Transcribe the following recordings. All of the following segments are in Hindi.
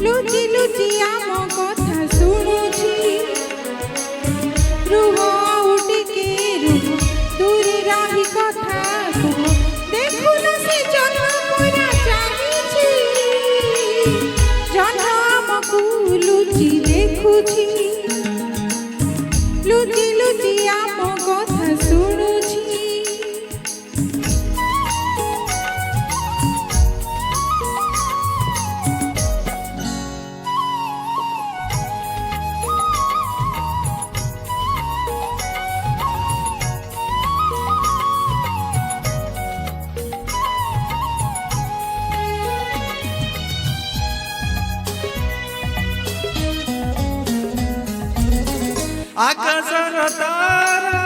लुचि लुचि आम कथा शुणुछि रुह उटिके रुह दूरे रही कथा कुह देखुन से जनमरा चाहिछि जनमकु लुचि देखुछि लुचि लुचि आम कथा शुणुछि आकाशर तारा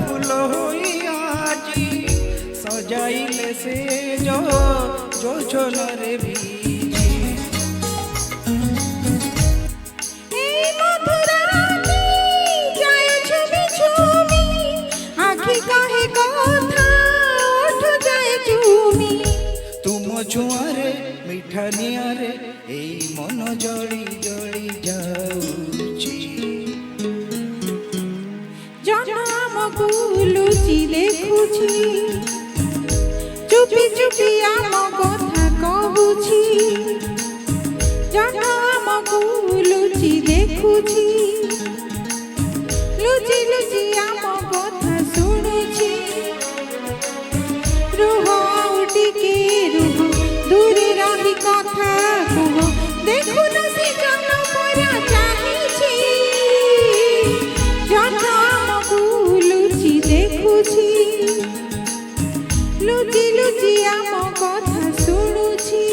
फूल होई आजी सजाइले से जो छोलरे बीजी এই মধুর রাতে যায় ছবি ছবি আঁখি কহে কথা ওঠ যায় চুমি तुम छुआरे मिठा नियारे এই মন জড়ি জড়ি যাউছি जनमकु लुचि देखुछि चुपी चुपी आम कथा कहूछि जनमकु लुचि देखुछि लुचि लुचि आम कथा शुणुछि रुह उटिके रुह दूरे रही कथा कुह देखुन से जनमरा चाहिछि जनमकु लुचि देखुछि लुचि लुचि आम कथा शुणुछि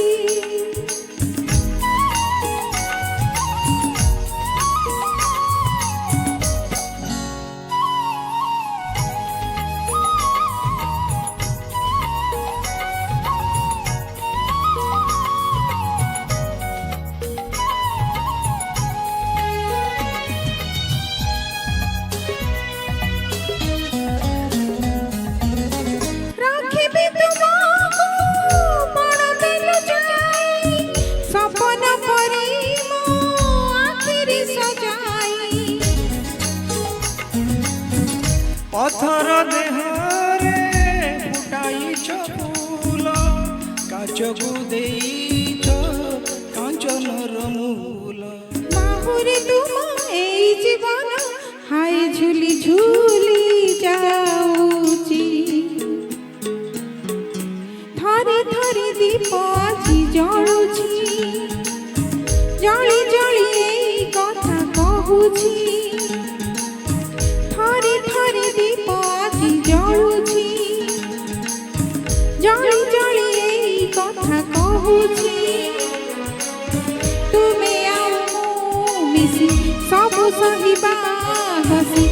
राखिबि तुमको बड़ दिल जाई सपन परी मो आखिरी सजाई पत्थर देहरे फुटाइछ फूल काचकु देइछ कांचनर मूल बाहुरे तुम এই জীবন হায় ঝুলি ঝুলি যাউছি থরে থরে দীপ আজি জଳୁଛି জଳି জଳି এই কথা কହୁছি থরে থরে দীপ আজি জଳୁଛି জଳି জଳି এই কথা কହୁছি ତୁମେ ଆଉ ମୁଁ ମିଶି ସବୁ ସହିବା ହସି